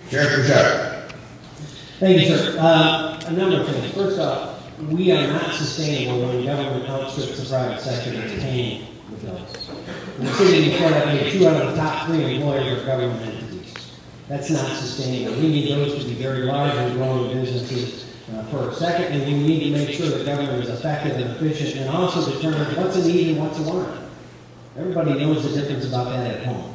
Sheriff Bouchard. Thank you, sir. A number of things. First off, we are not sustainable when the government outstrips the private sector that's paying the bills. In the city before that, maybe 2 out of the top 3 employers are government entities. That's not sustainable. We need those to be very large and growing businesses first. Second, and we need to make sure the government is effective and efficient and also determine what's a need and what's a want. Everybody knows the difference about that at home.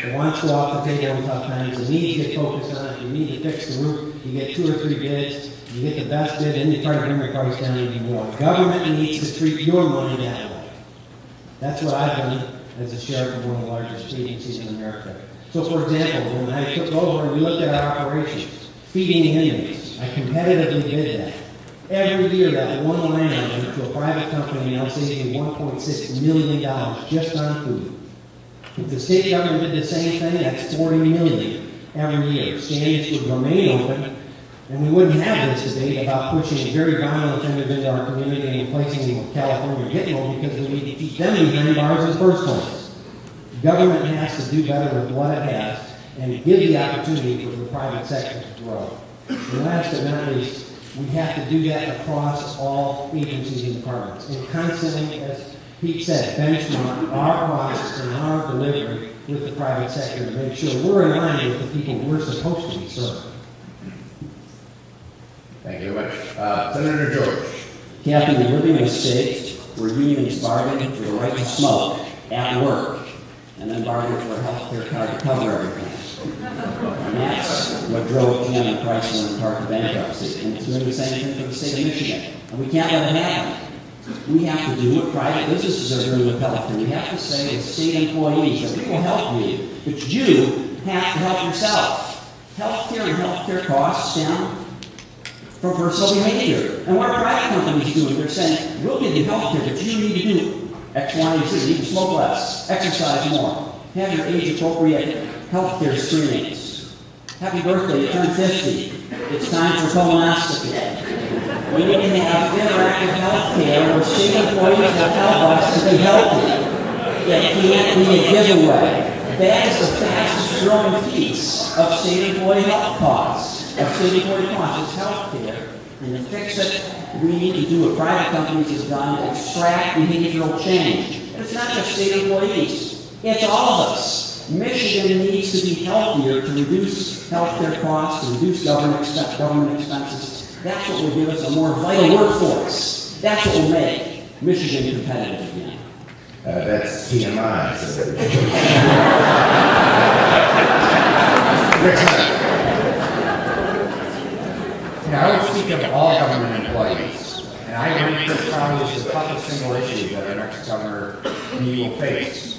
The wants go off the table in tough times, the needs get focused on it, you need to fix the roof, you get 2 or 3 bids, you get the best bid, and you try to bring the price down even more. Government needs to treat your money that way. That's what I've done as a sheriff of one of the largest agencies in America. So for example, when I took over and we looked at our operations, feeding inmates, I competitively bid that. Every year that one line item to a private company now saves me $1.6 million just on food. If the state government did the same thing, that's $40 million every year. Standards would remain open, and we wouldn't have this debate about pushing very violent offenders into our community and replacing them with California Gitmo because we need to keep them behind bars in the first place. Government has to do better with what it has and give the opportunity for the private sector to grow. And last but not least, we have to do that across all agencies and departments. And constantly, as Pete said, benchmark our costs and our delivery with the private sector to make sure we're in line with the people we're supposed to be serving. Thank you very much. Senator George. Kathy, we live in a state where unions bargain for the right to smoke at work and then bargain for a health care card to cover everything. And that's what drove GM and Chrysler and Park to bankruptcy. And it's doing the same thing for the state of Michigan. And we can't let it happen. We have to do what private businesses are doing with health care. We have to say to state employees that we will help you, but you have to help yourself. Health care and health care costs stem from personal behavior. And what are private companies doing? They're saying, we'll give you health care, but you need to do X, Y, and Z. You need to smoke less, exercise more, have your age-appropriate health care screenings. Happy birthday, you turned 50. It's time for colonoscopy. We need to have interactive health care where state employees will help us to be healthy. That can't be a giveaway. That is the fastest growing piece of state employee health costs. Of state employee costs is health care. And to fix it, we need to do what private companies have done, extract behavioral change. And it's not just state employees, it's all of us. Michigan needs to be healthier to reduce health care costs, to reduce government expenses. That's what will give us a more vital workforce. That's what will make Michigan competitive again. That's TMI. I would speak of all government employees, and I rank this probably as the toughest single issue that our next governor will face.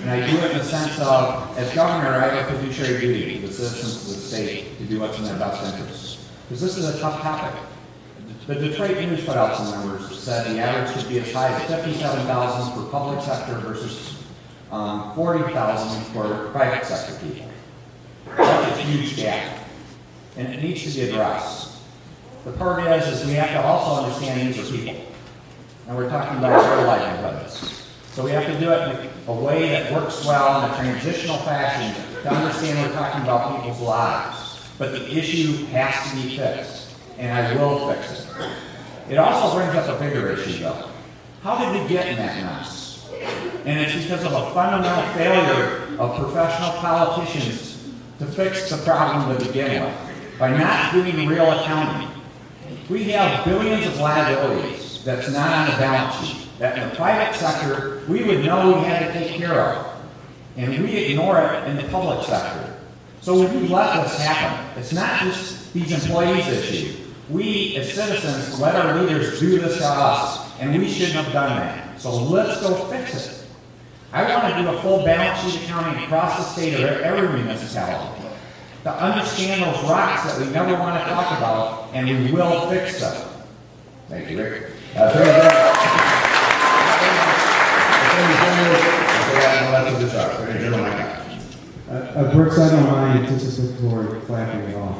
And I do it in the sense of, as governor, I have a fiduciary duty to the citizens of the state to do what's in their best interest. Because this is a tough topic. The Detroit News put out some numbers, said the average could be as high as $57,000 for public sector versus $40,000 for private sector people. That's a huge gap, and it needs to be addressed. The part is we have to also understand these are people, and we're talking about their livelihoods. So we have to do it in a way that works well in a transitional fashion to understand we're talking about people's lives. But the issue has to be fixed, and I will fix it. It also brings up a bigger issue, though. How did we get in that mess? And it's because of a fundamental failure of professional politicians to fix the problem to begin with, by not doing real accounting. We have billions of liabilities that's not on the balance sheet, that in the private sector we would know we had to take care of, and we ignore it in the public sector. So when we let this happen, it's not just these employees' issue. We, as citizens, let our leaders do this to us, and we shouldn't have done that. So let's go fix it. I want to do a full balance sheet accounting across the state of every municipality to understand those rocks that we never want to talk about, and we will fix them. Thank you, Rick. Brooks, I don't mind anticipatory clapping at all.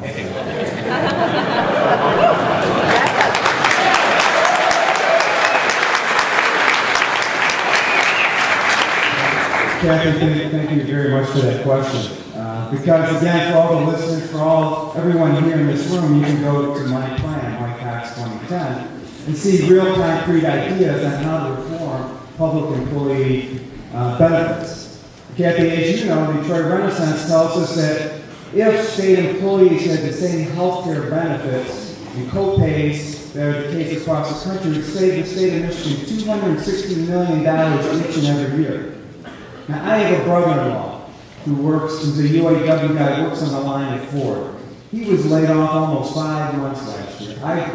Kathy, thank you very much for that question. Because again, for all the listeners, for all everyone here in this room, you can go to my plan, My Tax 2010, and see real concrete ideas on how to reform public employee benefits. Kathy, as you know, Detroit Renaissance tells us that if state employees had the same health care benefits and co-pays that are the case across the country, it would save the state of Michigan $260 million each and every year. Now, I have a brother-in-law who's a UAW guy, works on the line at Ford. He was laid off almost 5 months last year. I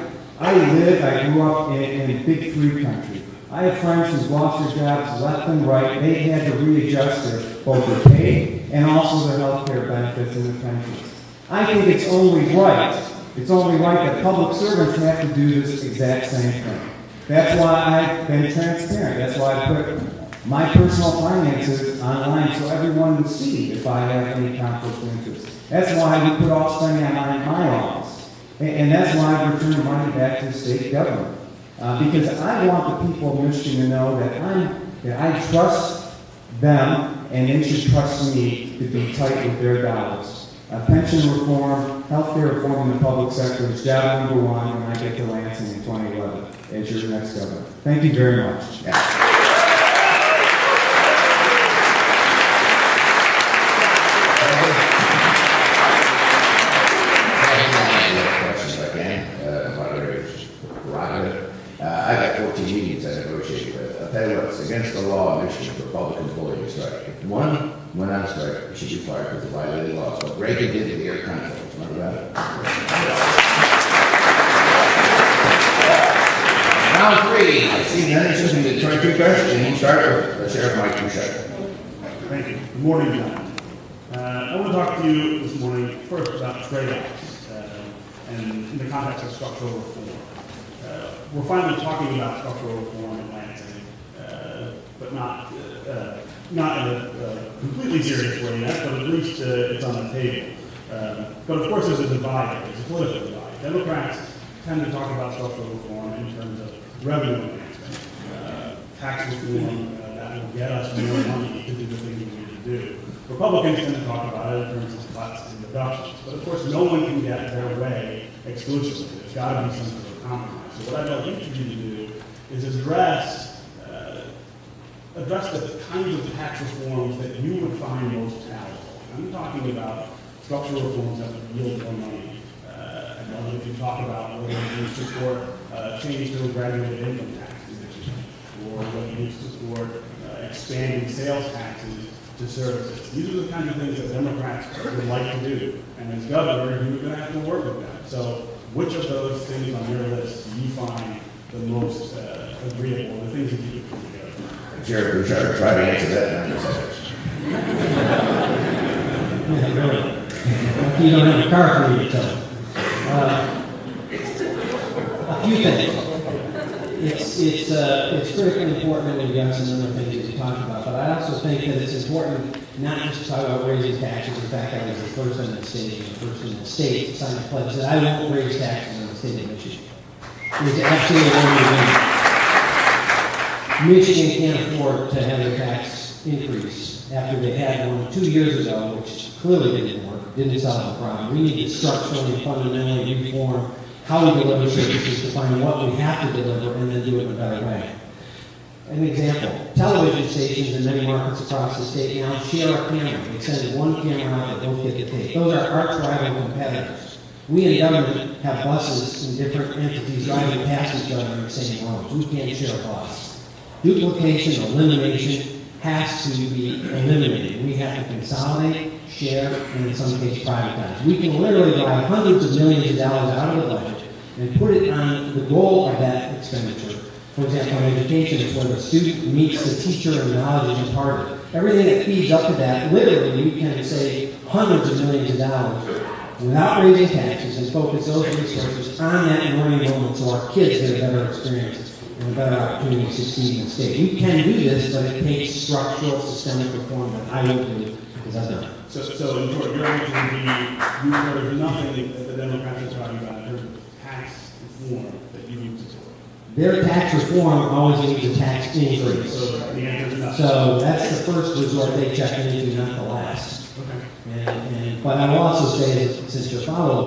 grew up in Big Three country. I have friends who've lost their jobs left and right. They had to readjust both their pay and also their health care benefits and their pensions. I think it's only right that public servants have to do this exact same thing. That's why I've been transparent. That's why I put my personal finances online so everyone will see if I have any conflict of interest. That's why we put all spending online in my office. And that's why I return money back to the state government. Because I want the people of Michigan to know that I trust them and they should trust me to be tight with their dollars. Pension reform, healthcare reform in the public sector is job number one when I get to Lansing in 2011 as your next governor. Thank you very much. I got 14 meetings I negotiated with. I'll tell you what, it's against the law in Michigan for public employees to strike. If one went on strike, he should be fired because of violated laws. But Reagan did to the air control. Remember that? Round 3. I see none interest in Detroit toothbrush, and you start with Sheriff Mike Bouchard. Thank you. Good morning, gentlemen. I want to talk to you this morning first about trade-offs and in the context of structural reform. We're finally talking about structural reform in Lansing, but not in a completely serious way yet, but at least it's on the table. But of course there's a divide, there's a political divide. Democrats tend to talk about structural reform in terms of revenue enhancement, tax reform that will get us more money to do the things we need to do. Republicans tend to talk about it in terms of cuts and reductions. But of course no one can get their way exclusively. There's got to be some sort of compromise. So what I'd like each of you to do is address the kinds of tax reforms that you would find most palatable. I'm talking about structural reforms that would yield more money. I know that if you talk about whether you support change to a graduated income tax initiative, or whether you support expanding sales taxes to services. These are the kinds of things that Democrats would like to do. And as governor, you're going to have to work with them. So which of those things on your list do you find the most agreeable, the things that you could put together? Sheriff Bouchard, try to answer that in 90 seconds. Yeah, really. You don't have a car for me to tell. A few things. It's critically important that we got some other things that you talked about, but I also think that it's important not just to talk about raising taxes. In fact, I was the first in the state to sign a pledge that I won't raise taxes in the state of Michigan. It's absolutely one Michigan can't afford to have a tax increase after they had one 2 years ago, which clearly didn't work, didn't solve the problem. We need to structurally and fundamentally reform how we deliver services to find what we have to deliver and then do it in a better way. An example, television stations in many markets across the state now share a camera. They send one camera out that both get the tape. Those are arch rival competitors. We in government have buses in different entities driving past each other in the same roads. We can't share a bus. Duplication, elimination has to be eliminated. We have to consolidate, share, and in some cases privatize. We can literally drive hundreds of millions of dollars out of the budget and put it on the goal of that expenditure. For example, in education, it's where the student meets the teacher and knowledge is imparted. Everything that feeds up to that, literally, you can save hundreds of millions of dollars without raising taxes and focus those resources on that learning moment so our kids get a better experience and a better opportunity to succeed in the state. We can do this, but it takes structural, systemic reform that I will do because I've done it. So in short, your answer would be there's nothing that the Democrats are talking about in terms of tax reform that you need to support. Their tax reform always needs a tax increase. So the answer is nothing. So that's the first resort they check into, not the last. Okay. But I will also say that since your follow-up